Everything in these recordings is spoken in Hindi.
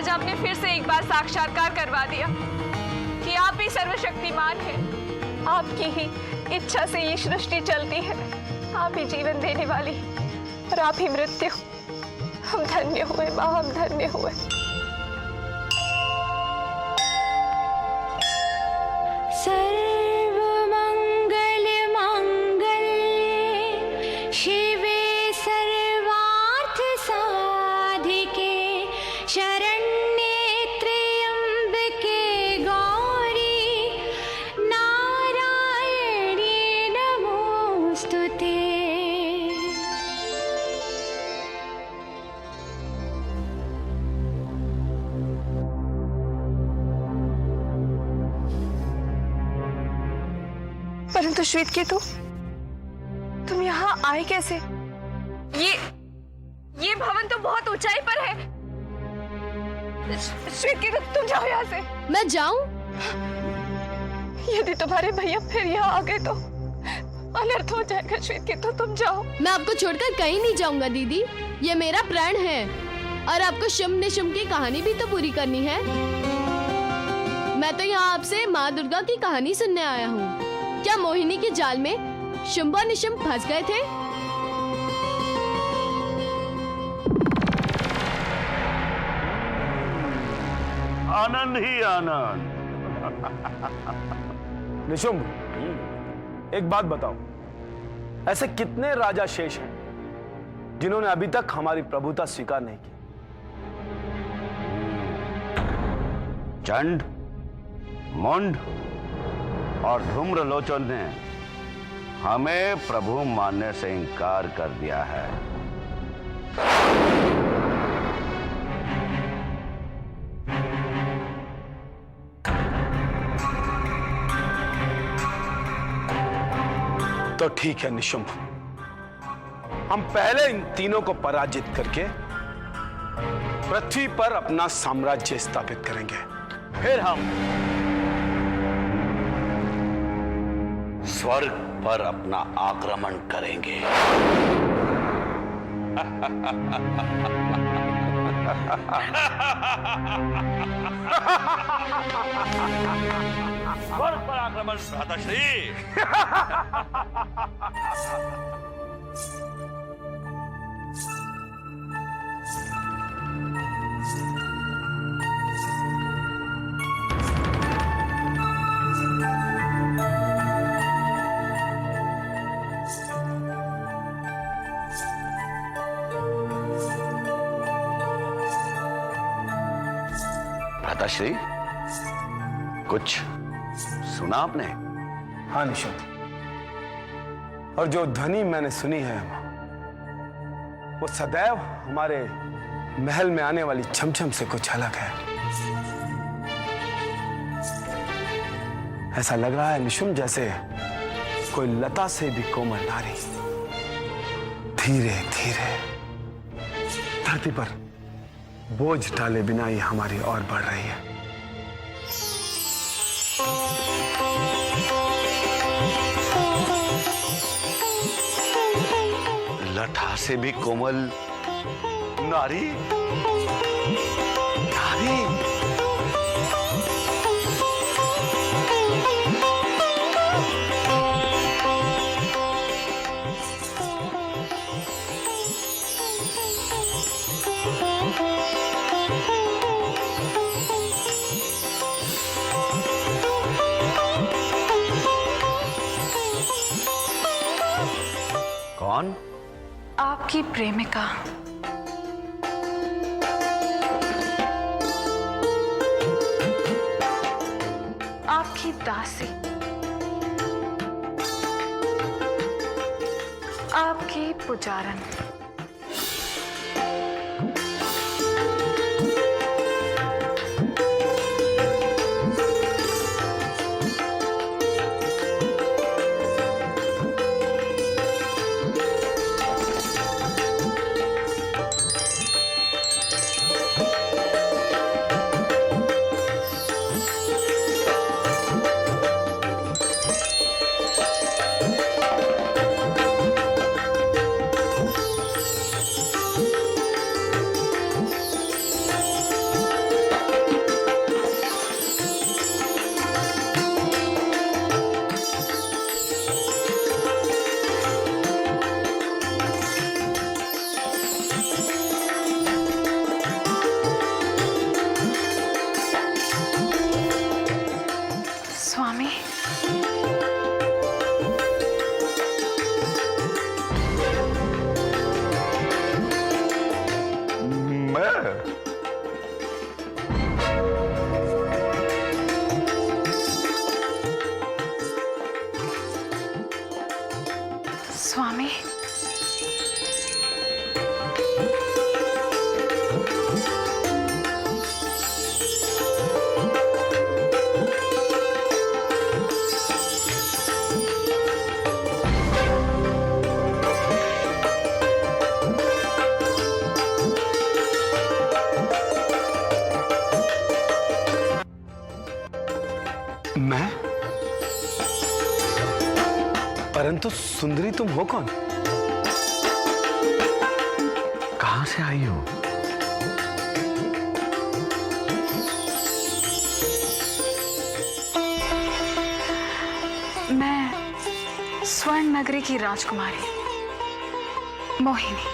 आज आपने फिर से एक बार साक्षात्कार करवा दिया कि आप ही सर्वशक्तिमान हैं। आपकी ही इच्छा से ये सृष्टि चलती है। आप ही जीवन देने वाली और आप ही मृत्यु। हम धन्य हुए माँ, हम धन्य हुए। परंतु श्वेतकेतु, तुम यहाँ आए कैसे? ये भवन तो बहुत ऊंचाई पर है। श्वेतकेतु, तुम जाओ यहाँ से। मैं जाऊं? यदि तुम्हारे भैया फिर यहाँ आ गए तो अनर्थ हो जाएगा। श्वेतकेतु, तुम जाओ। मैं आपको छोड़कर कहीं नहीं जाऊंगा दीदी। ये मेरा प्राण है और आपको शुम्भ निशुम्भ की कहानी भी तो पूरी करनी है। मैं तो यहाँ आपसे माँ दुर्गा की कहानी सुनने आया हूँ। क्या मोहिनी के जाल में शुंभ और निशुंभ फंस गए थे? आनंद ही आनंद। निशुंभ, एक बात बताओ, ऐसे कितने राजा शेष हैं जिन्होंने अभी तक हमारी प्रभुता स्वीकार नहीं की? चंड, मुंड और धूम्रलोचन ने हमें प्रभु मानने से इनकार कर दिया है। तो ठीक है निशुंभ, हम पहले इन तीनों को पराजित करके पृथ्वी पर अपना साम्राज्य स्थापित करेंगे, फिर हम स्वर्ग पर अपना आक्रमण करेंगे। स्वर्ग पर आक्रमण भ्राताश्री। भ्राताश्री, कुछ सुना आपने? हाँ निशुंभ, और जो ध्वनि मैंने सुनी है वो सदैव हमारे महल में आने वाली छमछम से कुछ अलग है। ऐसा लग रहा है निशुंभ जैसे कोई लता से भी कोमल नारी धीरे धीरे धरती पर बोझ डाले बिना ही हमारी ओर बढ़ रही है। लता से भी कोमल नारी? नारी? कौन? आपकी प्रेमिका। आपकी दासी। आपकी पुजारन। स्वामी। मैं? परंतु सुंदरी तुम हो कौन? कहां से आई हो? मैं स्वर्ण नगरी की राजकुमारी मोहिनी।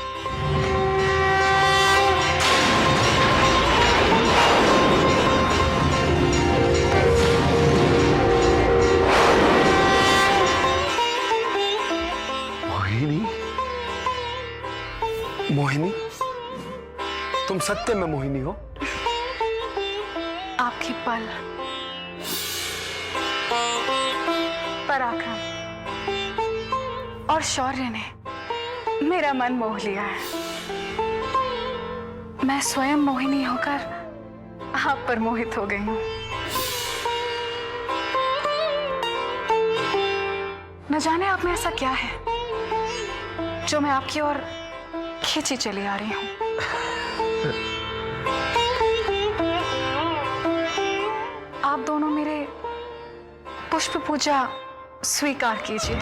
मोहिनी, तुम सत्य में मोहिनी हो? आपकी पराक्रम और शौर्य ने मेरा मन मोह लिया है। मैं स्वयं मोहिनी होकर आप पर मोहित हो गई हूं। न जाने आप में ऐसा क्या है जो मैं आपकी ओर खींची चली आ रही हूं। आप दोनों मेरे पुष्प पूजा स्वीकार कीजिए।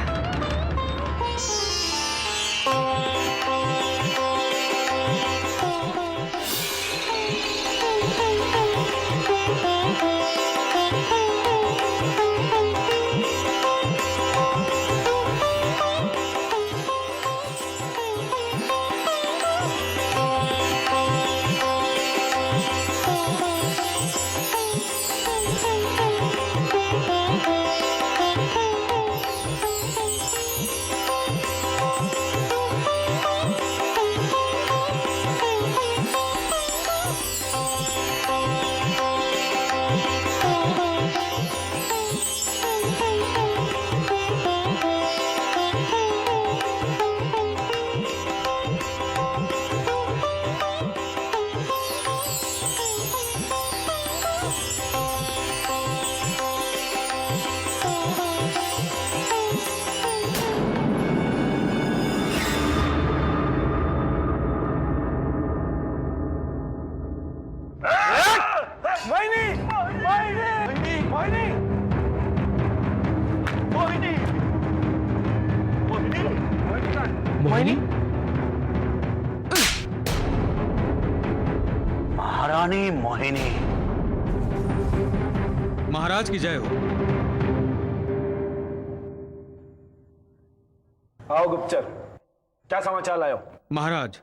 मोहिनी? महारानी मोहिनी। महाराज की जय हो। आओ गुप्तचर, क्या समाचार लाए हो? महाराज,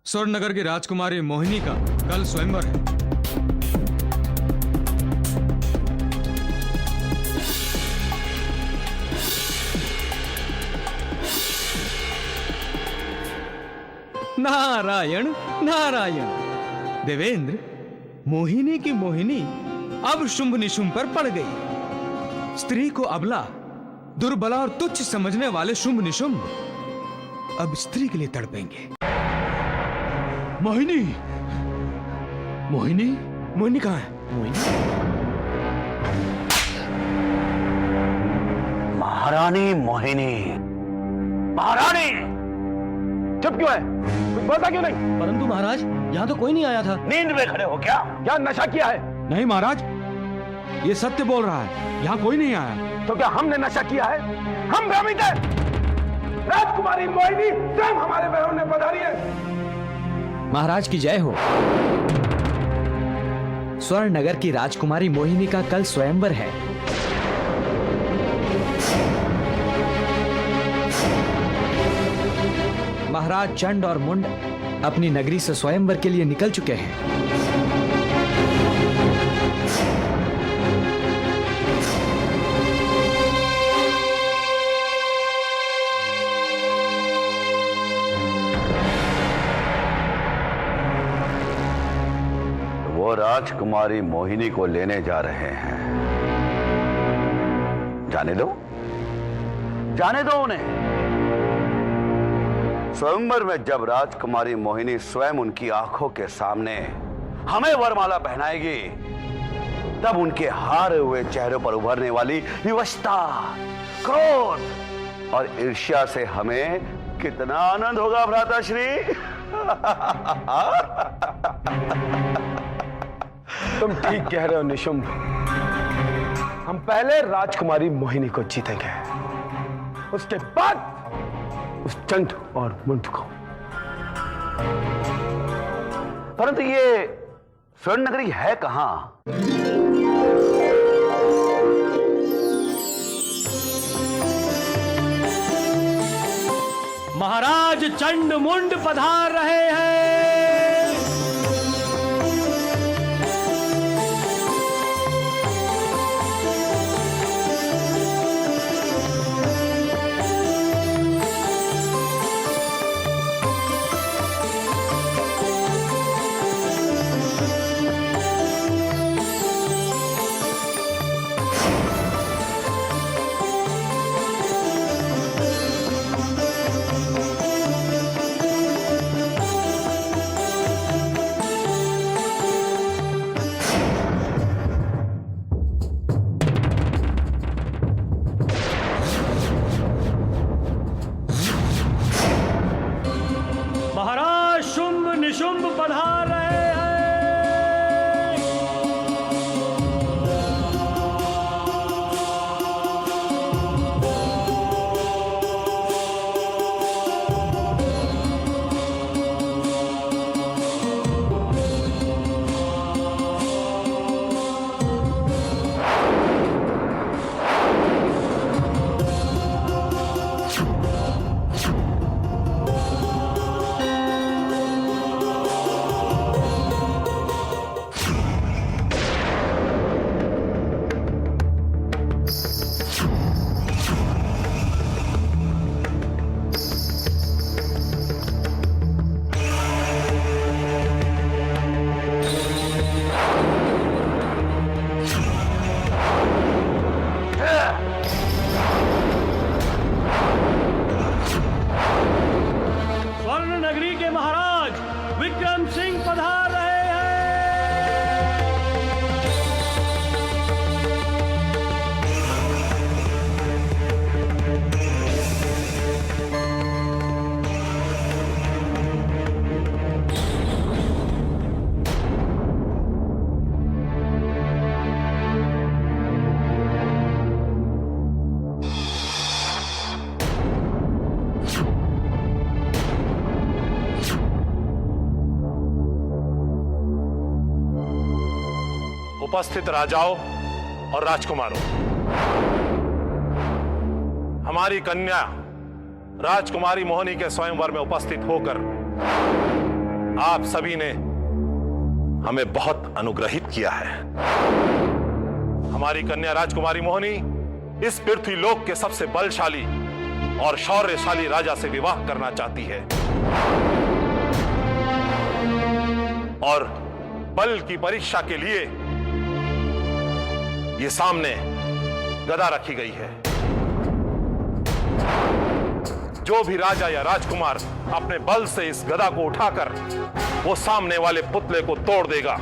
स्वर्णनगर की राजकुमारी मोहिनी का कल स्वयंवर है। नारायण नारायण। देवेंद्र, मोहिनी की मोहिनी अब शुंभ निशुंभ पर पड़ गई। स्त्री को अबला, दुर्बला और तुच्छ समझने वाले शुंभ निशुंभ अब स्त्री के लिए तड़पेंगे। मोहिनी, मोहिनी, मोहिनी कहां है? महारानी मोहिनी। महारानी चुप क्यों है? कुछ बोलता क्यों नहीं? परंतु महाराज, यहाँ तो कोई नहीं आया था। नींद में खड़े हो क्या? क्या नशा किया है? नहीं महाराज, ये सत्य बोल रहा है, यहाँ कोई नहीं आया। तो क्या हमने नशा किया है? हम भ्रमित हैं। राजकुमारी मोहिनी स्वयं हमारे महल में पधारी है। महाराज की जय हो। स्वर्ण नगर की राजकुमारी मोहिनी का कल स्वयंवर है। महाराज चंड और मुंड अपनी नगरी से स्वयंवर के लिए निकल चुके हैं। वो राजकुमारी मोहिनी को लेने जा रहे हैं। जाने दो, जाने दो उन्हें। स्वयंवर में जब राजकुमारी मोहिनी स्वयं उनकी आंखों के सामने हमें वरमाला पहनाएगी, तब उनके हारे हुए चेहरों पर उभरने वाली विवशता, क्रोध और ईर्ष्या से हमें कितना आनंद होगा भ्राताश्री। तुम ठीक कह रहे हो निशुंभ। हम पहले राजकुमारी मोहिनी को जीतेंगे, उसके बाद उस चंड और मुंड को। परंतु ये स्वर्ण नगरी है कहां? महाराज चंड मुंड पधार रहे हैं। महाराज शुंभ निशुंभ पधार रहे हैं। स्वर्ण नगरी के महाराज विक्रम सिंह पधार रहे हैं। उपस्थित राजाओं और राजकुमारों, हमारी कन्या राजकुमारी मोहिनी के स्वयंवर में उपस्थित होकर आप सभी ने हमें बहुत अनुग्रहित किया है। हमारी कन्या राजकुमारी मोहिनी इस पृथ्वीलोक के सबसे बलशाली और शौर्यशाली राजा से विवाह करना चाहती है और बल की परीक्षा के लिए ये सामने गदा रखी गई है। जो भी राजा या राजकुमार अपने बल से इस गदा को उठाकर वो सामने वाले पुतले को तोड़ देगा,